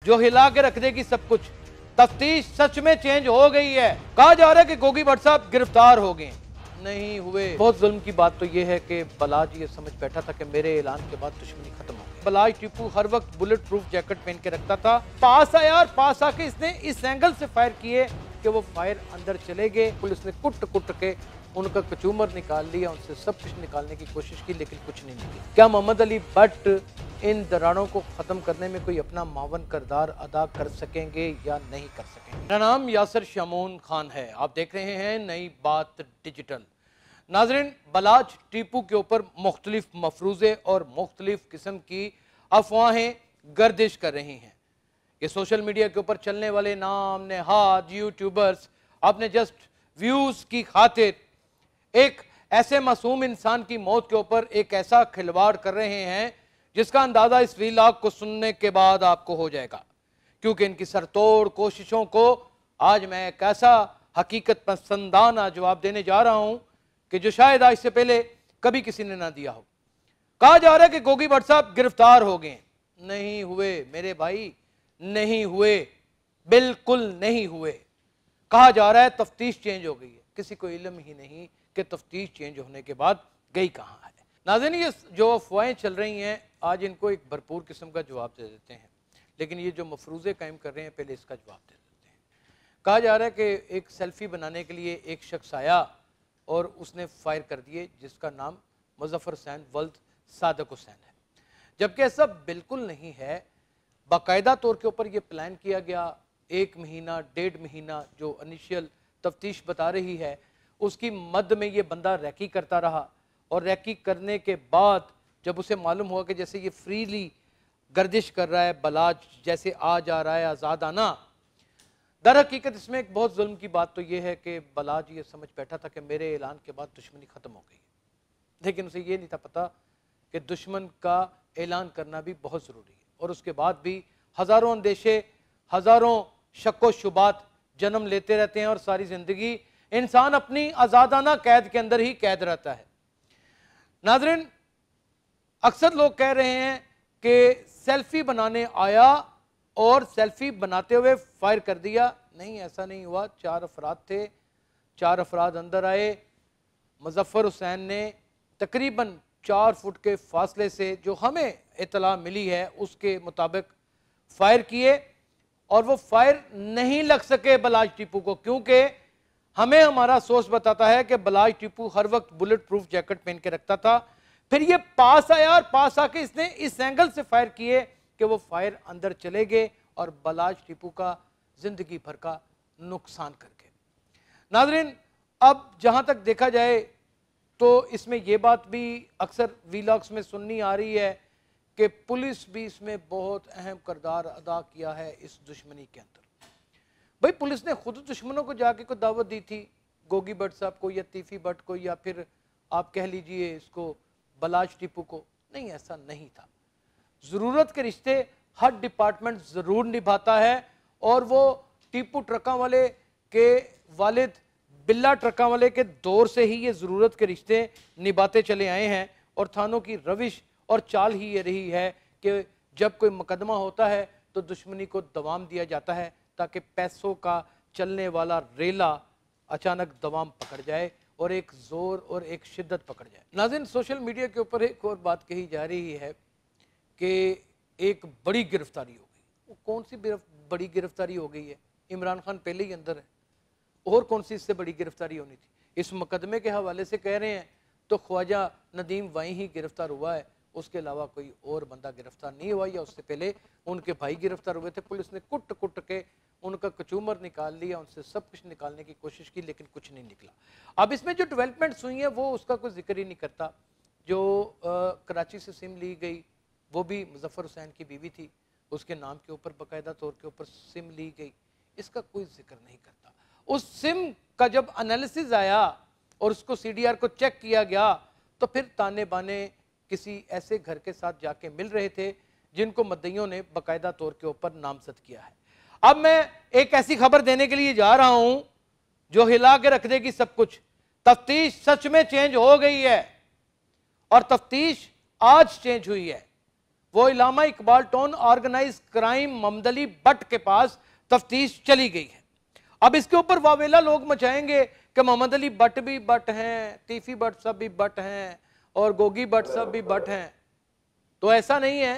जो हिला के रख देगी सब कुछ। तफ्तीश सच में चेंज हो गई है। कहा जा रहा है कि गोगी भट्ट साहब गिरफ्तार हो गए, नहीं हुए। बहुत जुल्म की बात तो यह है कि बलाज ये समझ बैठा था कि मेरे ऐलान के बाद दुश्मनी खत्म हो गई। बलाज टीपू हर वक्त बुलेट प्रूफ जैकेट पहन के रखता था। पास आया और पास आके इसने इस एंगल से फायर किए कि वो फायर अंदर चले गए। पुलिस ने कुट कुट के उनका कचूमर निकाल लिया, उनसे सब कुछ निकालने की कोशिश की, लेकिन कुछ नहीं निकला। क्या मोहम्मद अली भट्ट इन दरारों को खत्म करने में कोई अपना मावन किरदार अदा कर सकेंगे या नहीं कर सकेंगे? मेरा नाम यासिर शामोन खान है, आप देख रहे हैं नई बात डिजिटल। नाजरीन, बलाज टीपू के ऊपर मुख्तलिफ मफरूजे और मुख्तलिफ किस्म की अफवाहें गर्दिश कर रही हैं। ये सोशल मीडिया के ऊपर चलने वाले नाम नेहाद यूट्यूबर्स अपने जस्ट व्यूज की खातिर एक ऐसे मासूम इंसान की मौत के ऊपर एक ऐसा खिलवाड़ कर रहे हैं जिसका अंदाजा इस वीलॉग को सुनने के बाद आपको हो जाएगा, क्योंकि इनकी सरतोड़ कोशिशों को आज मैं एक ऐसा हकीकत पसंदाना जवाब देने जा रहा हूं कि जो शायद आज से पहले कभी किसी ने ना दिया हो। कहा जा रहा है कि गोगी भट्ट साहब गिरफ्तार हो गए, नहीं हुए मेरे भाई, नहीं हुए, बिल्कुल नहीं हुए। कहा जा रहा है तफ्तीश चेंज हो गई है, किसी को इल्म ही नहीं कि तफ्तीश चेंज होने के बाद गई कहां है। नाज़रीन, ये जो अफवाहें चल रही हैं आज इनको एक भरपूर किस्म का जवाब दे देते हैं, लेकिन ये जो मफरूज़े कायम कर रहे हैं पहले इसका जवाब दे देते हैं। कहा जा रहा है कि एक सेल्फी बनाने के लिए एक शख्स आया और उसने फायर कर दिए, जिसका नाम मुज़फ़्फ़र हुसैन वल्द सादक हुसैन है, जबकि ऐसा बिल्कुल नहीं है। बाकायदा तौर के ऊपर ये प्लान किया गया, 1 महीना 1.5 महीना जो इनिशियल तफ्तीश बता रही है उसकी मद में ये बंदा रैकी करता रहा, और रैकी करने के बाद जब उसे मालूम हुआ कि जैसे ये फ्रीली गर्दिश कर रहा है, बलाज जैसे आ जा रहा है आज़ादाना, दर हकीकत इसमें एक बहुत जुल्म की बात तो ये है कि बलाज ये समझ बैठा था कि मेरे ऐलान के बाद दुश्मनी खत्म हो गई, लेकिन उसे ये नहीं था पता कि दुश्मन का ऐलान करना भी बहुत ज़रूरी है, और उसके बाद भी हज़ारों अंदेशे, हज़ारों शक्को शुबात जन्म लेते रहते हैं और सारी ज़िंदगी इंसान अपनी आज़ादाना कैद के अंदर ही कैद रहता है। नाज़रीन, अक्सर लोग कह रहे हैं कि सेल्फी बनाने आया और सेल्फी बनाते हुए फायर कर दिया। नहीं, ऐसा नहीं हुआ। 4 अफराद थे, 4 अफराद अंदर आए। मुज़फ़्फ़र हुसैन ने तकरीबन 4 फुट के फासले से जो हमें इत्तला मिली है उसके मुताबिक फायर किए, और वो फायर नहीं लग सके बलाज टीपू को, क्योंकि हमें हमारा सोर्स बताता है कि बलाज टीपू हर वक्त बुलेट प्रूफ जैकेट पहन के रखता था। फिर ये पास आया और पास आके इसने इस एंगल से फायर किए कि वो फायर अंदर चले गए और बलाज टीपू का जिंदगी भर का नुकसान कर गए। नाज़रीन, अब जहां तक देखा जाए तो इसमें यह बात भी अक्सर वीलॉग्स में सुननी आ रही है कि पुलिस भी इसमें बहुत अहम किरदार अदा किया है इस दुश्मनी के अंदर। भाई, पुलिस ने खुद दुश्मनों को जाके को दावत दी थी, गोगी भट्ट साहब को या तीफी भट्ट को, या फिर आप कह लीजिए इसको बलाज टीपू को? नहीं, ऐसा नहीं था। ज़रूरत के रिश्ते हर डिपार्टमेंट ज़रूर निभाता है, और वो टीपू ट्रका वाले के वालिद बिल्ला ट्रका वाले के दौर से ही ये ज़रूरत के रिश्ते निभाते चले आए हैं, और थानों की रविश और चाल ही ये रही है कि जब कोई मुकदमा होता है तो दुश्मनी को दवाम दिया जाता है ताकि पैसों का चलने वाला रेला अचानक दवाम पकड़ जाए और एक जोर और एक शिद्दत पकड़ जाए। नाज़रीन, सोशल मीडिया के ऊपर एक और बात कही जा रही है कि एक बड़ी गिरफ्तारी हो गई। वो कौन सी बड़ी गिरफ्तारी हो गई है? इमरान खान पहले ही अंदर है, और कौन सी इससे बड़ी गिरफ्तारी होनी थी? इस मुकदमे के हवाले से कह रहे हैं तो ख्वाजा नदीम वाई ही गिरफ्तार हुआ है, उसके अलावा कोई और बंदा गिरफ्तार नहीं हुआ, या उससे पहले उनके भाई गिरफ्तार हुए थे। पुलिस ने कुट कुट के उनका कचूमर निकाल लिया, उनसे सब कुछ निकालने की कोशिश की, लेकिन कुछ नहीं निकला। अब इसमें जो डेवलपमेंट्स हुई हैं वो उसका कोई जिक्र ही नहीं करता। जो कराची से सिम ली गई वो भी मुज़फ़्फ़र हुसैन की बीवी थी, उसके नाम के ऊपर बाकायदा तौर के ऊपर सिम ली गई, इसका कोई जिक्र नहीं करता। उस सिम का जब एनालिसिस आया और उसको CDR को चेक किया गया तो फिर ताने बाने किसी ऐसे घर के साथ जाके मिल रहे थे जिनको मद्दइयों ने बाकायदा तौर के ऊपर नामजद किया है। अब मैं एक ऐसी खबर देने के लिए जा रहा हूं जो हिला के रख देगी सब कुछ। तफ्तीश सच में चेंज हो गई है, और तफ्तीश आज चेंज हुई है। वो Allama Iqbal town organise crime Mohammad Ali Bhatt के पास तफ्तीश चली गई है। अब इसके ऊपर वावेला लोग मचाएंगे कि मोहम्मद अली भट्ट भी भट्ट हैं, तीफी भट्ट साहब भी भट्ट हैं और गोगी भट्ट साहब भी भट्ट हैं। तो ऐसा नहीं है।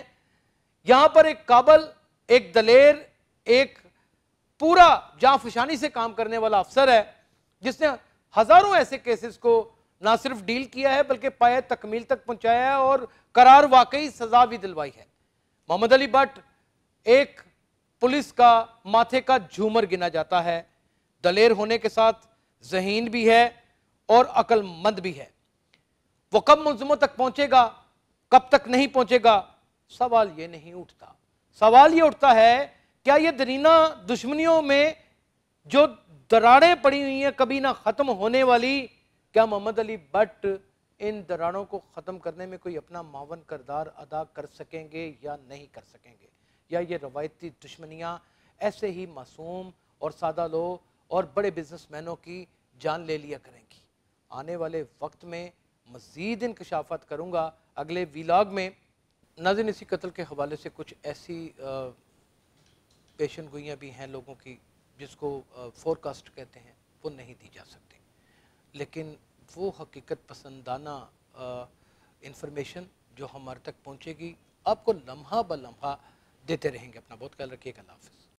यहां पर एक काबल, एक दलेर, एक पूरा जांफशानी से काम करने वाला अफसर है जिसने हजारों ऐसे केसेस को ना सिर्फ डील किया है बल्कि पाए तकमील तक पहुंचाया है और करार वाकई सजा भी दिलवाई है। मोहम्मद अली भट्ट एक पुलिस का माथे का झूमर गिना जाता है, दलेर होने के साथ ज़हीन भी है और अक्लमंद भी है। वो कब मुलज़िमों तक पहुंचेगा, कब तक नहीं पहुंचेगा, सवाल ये नहीं उठता। सवाल ये उठता है क्या ये दरीना दुश्मनियों में जो दरारें पड़ी हुई हैं कभी ना खत्म होने वाली, क्या मोहम्मद अली भट्ट इन दरारों को ख़त्म करने में कोई अपना मावन किरदार अदा कर सकेंगे या नहीं कर सकेंगे, या ये रवायती दुश्मनियाँ ऐसे ही मासूम और सादा लोग और बड़े बिजनेसमैनों की जान ले लिया करेंगी। आने वाले वक्त में मज़ीद इंकशाफात करूँगा अगले वीलॉग में। नाज़रीन, इसी कत्ल के हवाले से कुछ ऐसी पेशन गोइयाँ भी हैं लोगों की जिसको फोरकास्ट कहते हैं, वो नहीं दी जा सकती, लेकिन वो हकीकत पसंदाना इंफॉर्मेशन जो हमारे तक पहुँचेगी आपको लम्हा ब लम्हा देते रहेंगे। अपना बहुत ख्याल रखिएगा। अल्लाह हाफ़िज़।